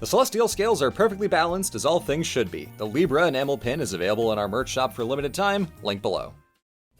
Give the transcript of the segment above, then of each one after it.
The celestial scales are perfectly balanced as all things should be. The Libra enamel pin is available in our merch shop for a limited time, link below.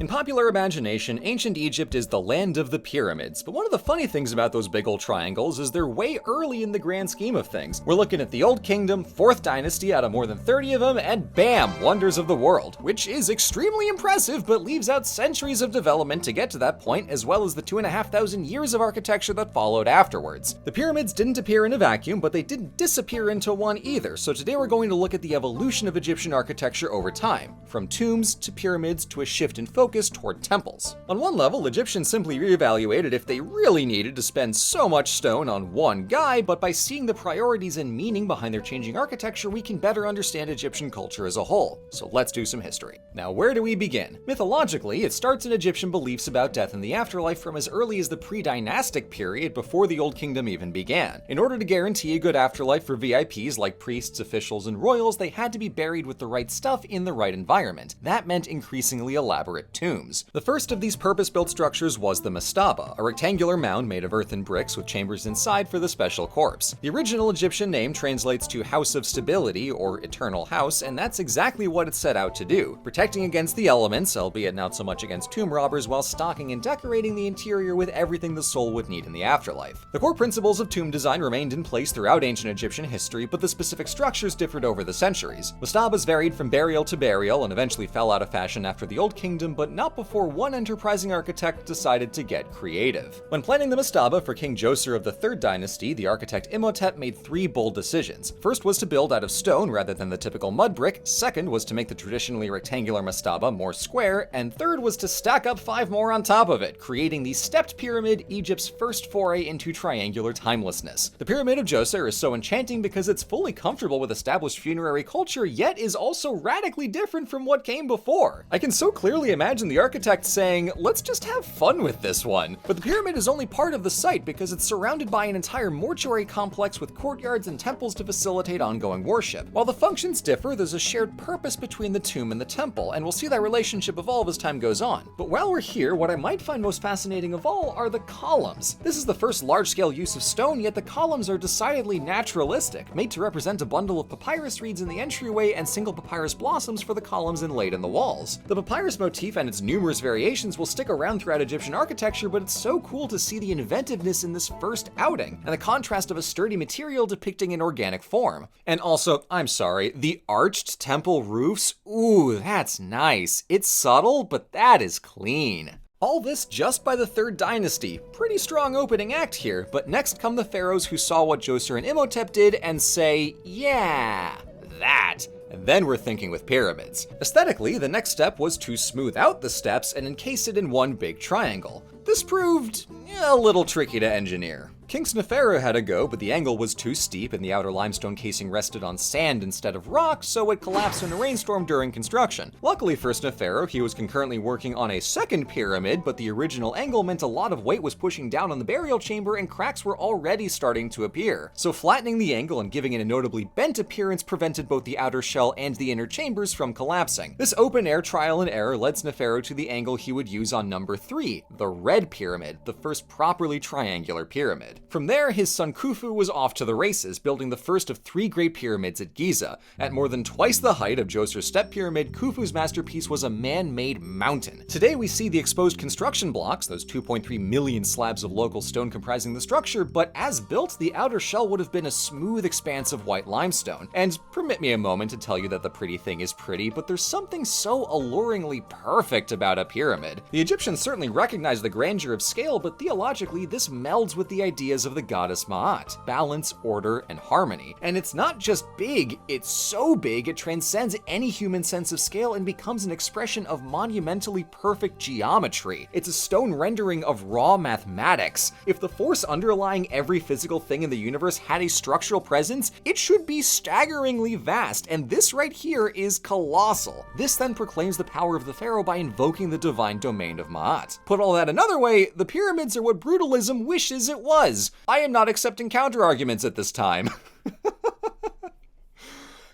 In popular imagination, ancient Egypt is the land of the pyramids, but one of the funny things about those big old triangles is they're way early in the grand scheme of things. We're looking at the Old Kingdom, 4th dynasty out of more than 30 of them, and bam, wonders of the world, which is extremely impressive but leaves out centuries of development to get to that point, as well as the 2,500 years of architecture that followed afterwards. The pyramids didn't appear in a vacuum, but they didn't disappear into one either, so today we're going to look at the evolution of Egyptian architecture over time, from tombs to pyramids to a shift in focus toward temples. On one level, Egyptians simply reevaluated if they really needed to spend so much stone on one guy, but by seeing the priorities and meaning behind their changing architecture, we can better understand Egyptian culture as a whole. So let's do some history. Now, where do we begin? Mythologically, it starts in Egyptian beliefs about death and the afterlife from as early as the pre-dynastic period before the Old Kingdom even began. In order to guarantee a good afterlife for VIPs like priests, officials, and royals, they had to be buried with the right stuff in the right environment. That meant increasingly elaborate tombs. The first of these purpose-built structures was the Mastaba, a rectangular mound made of earth and bricks with chambers inside for the special corpse. The original Egyptian name translates to House of Stability or Eternal House, and that's exactly what it set out to do, protecting against the elements, albeit not so much against tomb robbers, while stocking and decorating the interior with everything the soul would need in the afterlife. The core principles of tomb design remained in place throughout ancient Egyptian history, but the specific structures differed over the centuries. Mastabas varied from burial to burial and eventually fell out of fashion after the Old Kingdom, but not before one enterprising architect decided to get creative. When planning the Mastaba for King Djoser of the 3rd dynasty, the architect Imhotep made 3 bold decisions. First was to build out of stone rather than the typical mud brick, second was to make the traditionally rectangular Mastaba more square, and third was to stack up 5 more on top of it, creating the stepped pyramid, Egypt's first foray into triangular timelessness. The Pyramid of Djoser is so enchanting because it's fully comfortable with established funerary culture, yet is also radically different from what came before. I can so clearly imagine the architect saying, let's just have fun with this one. But the pyramid is only part of the site because it's surrounded by an entire mortuary complex with courtyards and temples to facilitate ongoing worship. While the functions differ, there's a shared purpose between the tomb and the temple, and we'll see that relationship evolve as time goes on. But while we're here, what I might find most fascinating of all are the columns. This is the first large-scale use of stone, yet the columns are decidedly naturalistic, made to represent a bundle of papyrus reeds in the entryway and single papyrus blossoms for the columns inlaid in the walls. The papyrus motif and its numerous variations will stick around throughout Egyptian architecture, but it's so cool to see the inventiveness in this first outing, and the contrast of a sturdy material depicting an organic form. And also, I'm sorry, the arched temple roofs? Ooh, that's nice. It's subtle, but that is clean. All this just by the 3rd dynasty. Pretty strong opening act here, but next come the pharaohs who saw what Djoser and Imhotep did and say, yeah, that. And then we're thinking with pyramids. Aesthetically, the next step was to smooth out the steps and encase it in one big triangle. This proved a little tricky to engineer. King Sneferu had a go, but the angle was too steep and the outer limestone casing rested on sand instead of rock, so it collapsed in a rainstorm during construction. Luckily for Sneferu, he was concurrently working on a second pyramid, but the original angle meant a lot of weight was pushing down on the burial chamber and cracks were already starting to appear. So flattening the angle and giving it a notably bent appearance prevented both the outer shell and the inner chambers from collapsing. This open-air trial and error led Sneferu to the angle he would use on number 3, the Red Pyramid, the first properly triangular pyramid. From there, his son Khufu was off to the races, building the first of 3 great pyramids at Giza. At more than twice the height of Djoser's step pyramid, Khufu's masterpiece was a man-made mountain. Today we see the exposed construction blocks, those 2.3 million slabs of local stone comprising the structure, but as built, the outer shell would have been a smooth expanse of white limestone. And permit me a moment to tell you that the pretty thing is pretty, but there's something so alluringly perfect about a pyramid. The Egyptians certainly recognized the grandeur of scale, but theologically this melds with the ideas of the goddess Ma'at, balance, order, and harmony. And it's not just big, it's so big it transcends any human sense of scale and becomes an expression of monumentally perfect geometry. It's a stone rendering of raw mathematics. If the force underlying every physical thing in the universe had a structural presence, it should be staggeringly vast, and this right here is colossal. This then proclaims the power of the pharaoh by invoking the divine domain of Ma'at. Put all that another way, the pyramids are what brutalism wishes it was. I am not accepting counter-arguments at this time.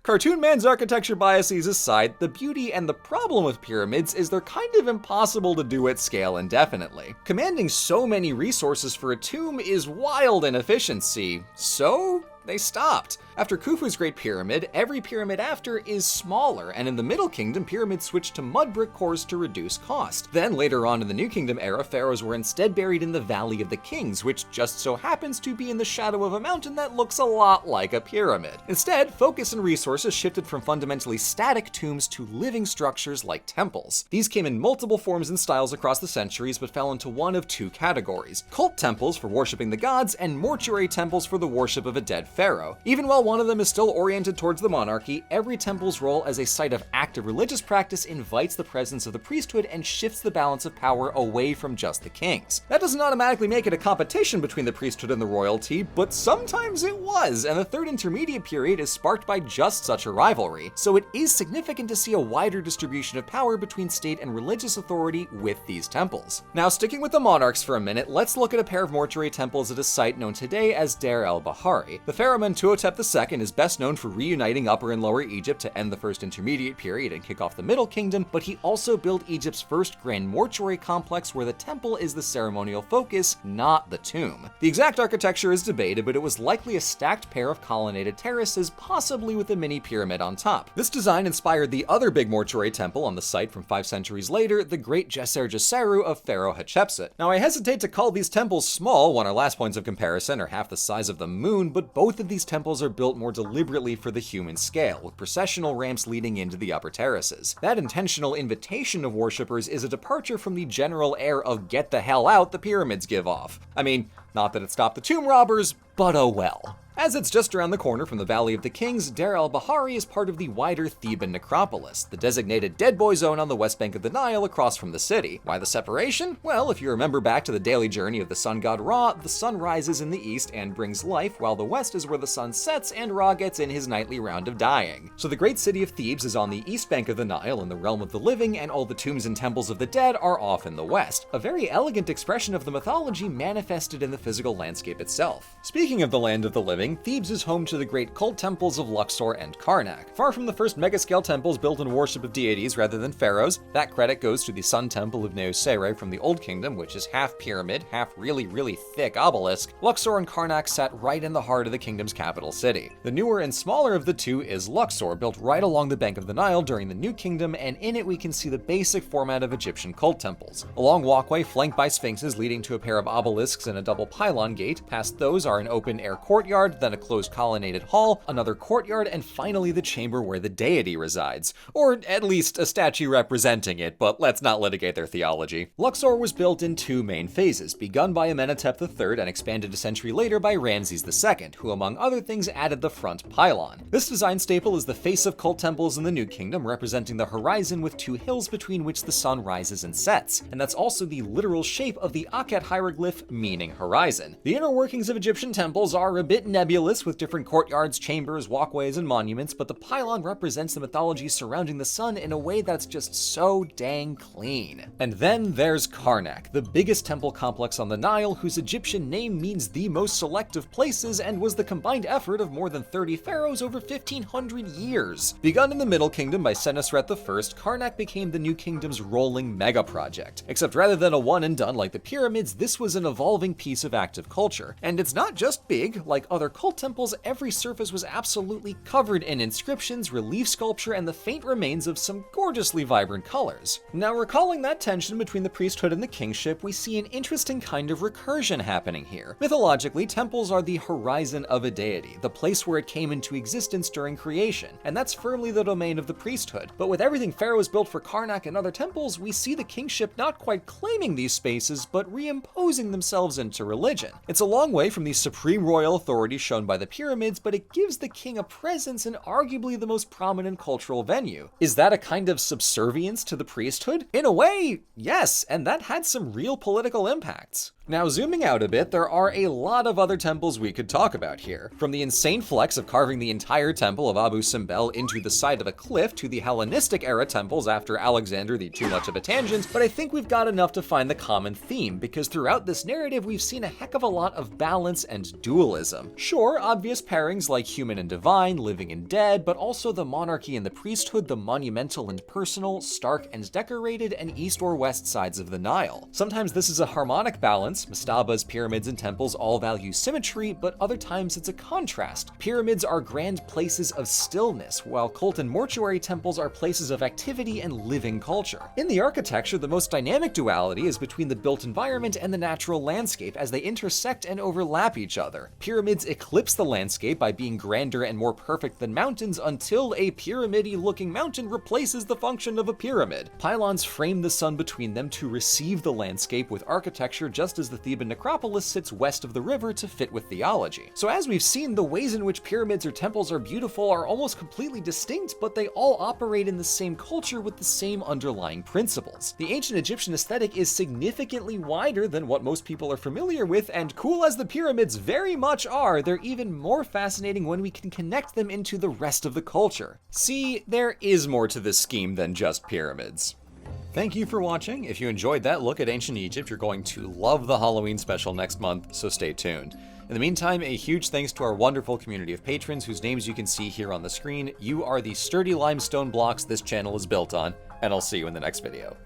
Cartoon Man's architecture biases aside, the beauty and the problem with pyramids is they're kind of impossible to do at scale indefinitely. Commanding so many resources for a tomb is wild inefficiency, so they stopped. After Khufu's Great Pyramid, every pyramid after is smaller, and in the Middle Kingdom, pyramids switched to mud brick cores to reduce cost. Then, later on in the New Kingdom era, pharaohs were instead buried in the Valley of the Kings, which just so happens to be in the shadow of a mountain that looks a lot like a pyramid. Instead, focus and resources shifted from fundamentally static tombs to living structures like temples. These came in multiple forms and styles across the centuries, but fell into one of two categories: cult temples for worshipping the gods, and mortuary temples for the worship of a dead pharaoh. Even while one of them is still oriented towards the monarchy, every temple's role as a site of active religious practice invites the presence of the priesthood and shifts the balance of power away from just the kings. That doesn't automatically make it a competition between the priesthood and the royalty, but sometimes it was, and the Third Intermediate Period is sparked by just such a rivalry, so it is significant to see a wider distribution of power between state and religious authority with these temples. Now, sticking with the monarchs for a minute, let's look at a pair of mortuary temples at a site known today as Deir el-Bahari. The pharaoh Mentuhotep II is best known for reuniting Upper and Lower Egypt to end the First Intermediate Period and kick off the Middle Kingdom, but he also built Egypt's first grand mortuary complex where the temple is the ceremonial focus, not the tomb. The exact architecture is debated, but it was likely a stacked pair of colonnaded terraces, possibly with a mini pyramid on top. This design inspired the other big mortuary temple on the site from 5 centuries later, the Great Djeser Djeseru of Pharaoh Hatshepsut. Now, I hesitate to call these temples small when our last points of comparison are half the size of the moon, but both of these temples are built more deliberately for the human scale, with processional ramps leading into the upper terraces. That intentional invitation of worshippers is a departure from the general air of get the hell out the pyramids give off. I mean, not that it stopped the tomb robbers, but oh well. As it's just around the corner from the Valley of the Kings, Deir el-Bahari is part of the wider Theban Necropolis, the designated dead boy zone on the west bank of the Nile across from the city. Why the separation? Well, if you remember back to the daily journey of the sun god Ra, the sun rises in the east and brings life, while the west is where the sun sets and Ra gets in his nightly round of dying. So the great city of Thebes is on the east bank of the Nile in the realm of the living, and all the tombs and temples of the dead are off in the west. A very elegant expression of the mythology manifested in the physical landscape itself. Speaking of the land of the living, Thebes is home to the great cult temples of Luxor and Karnak. Far from the first megascale temples built in worship of deities rather than pharaohs, that credit goes to the Sun Temple of Neosere from the Old Kingdom, which is half pyramid, half really thick obelisk. Luxor and Karnak sat right in the heart of the kingdom's capital city. The newer and smaller of the two is Luxor, built right along the bank of the Nile during the New Kingdom, and in it we can see the basic format of Egyptian cult temples. A long walkway flanked by sphinxes leading to a pair of obelisks and a double pylon gate. Past those are an open-air courtyard, then a closed colonnaded hall, another courtyard, and finally the chamber where the deity resides. Or at least a statue representing it, but let's not litigate their theology. Luxor was built in two main phases, begun by Amenhotep III and expanded a century later by Ramses II, who among other things added the front pylon. This design staple is the face of cult temples in the New Kingdom, representing the horizon with two hills between which the sun rises and sets, and that's also the literal shape of the Akhet hieroglyph meaning horizon. The inner workings of Egyptian temples are a bit nebulous, with different courtyards, chambers, walkways, and monuments, but the pylon represents the mythology surrounding the sun in a way that's just so dang clean. And then there's Karnak, the biggest temple complex on the Nile, whose Egyptian name means the most select of places and was the combined effort of more than 30 pharaohs over 1,500 years. Begun in the Middle Kingdom by Senusret I, Karnak became the New Kingdom's rolling mega project. Except rather than a one and done like the pyramids, this was an evolving piece of active culture. And it's not just big, like other cult temples, every surface was absolutely covered in inscriptions, relief sculpture, and the faint remains of some gorgeously vibrant colors. Now, recalling that tension between the priesthood and the kingship, we see an interesting kind of recursion happening here. Mythologically, temples are the horizon of a deity, the place where it came into existence during creation, and that's firmly the domain of the priesthood. But with everything pharaohs built for Karnak and other temples, we see the kingship not quite claiming these spaces, but reimposing themselves into religion. It's a long way from the supreme royal authority shown by the pyramids, but it gives the king a presence in arguably the most prominent cultural venue. Is that a kind of subservience to the priesthood? In a way, yes, and that had some real political impacts. Now, zooming out a bit, there are a lot of other temples we could talk about here. From the insane flex of carving the entire temple of Abu Simbel into the side of a cliff to the Hellenistic era temples after Alexander the too much of a tangent, but I think we've got enough to find the common theme, because throughout this narrative we've seen a heck of a lot of balance and dualism. Sure, obvious pairings like human and divine, living and dead, but also the monarchy and the priesthood, the monumental and personal, stark and decorated, and east or west sides of the Nile. Sometimes this is a harmonic balance, balance. Mastaba's pyramids and temples all value symmetry, but other times it's a contrast. Pyramids are grand places of stillness, while cult and mortuary temples are places of activity and living culture. In the architecture, the most dynamic duality is between the built environment and the natural landscape as they intersect and overlap each other. Pyramids eclipse the landscape by being grander and more perfect than mountains until a pyramid-y looking mountain replaces the function of a pyramid. Pylons frame the sun between them to receive the landscape with architecture, just as the Theban Necropolis sits west of the river to fit with theology. So as we've seen, the ways in which pyramids or temples are beautiful are almost completely distinct, but they all operate in the same culture with the same underlying principles. The ancient Egyptian aesthetic is significantly wider than what most people are familiar with, and cool as the pyramids very much are, they're even more fascinating when we can connect them into the rest of the culture. See, there is more to this scheme than just pyramids. Thank you for watching. If you enjoyed that look at ancient Egypt, you're going to love the Halloween special next month, so stay tuned. In the meantime, a huge thanks to our wonderful community of patrons whose names you can see here on the screen. You are the sturdy limestone blocks this channel is built on, and I'll see you in the next video.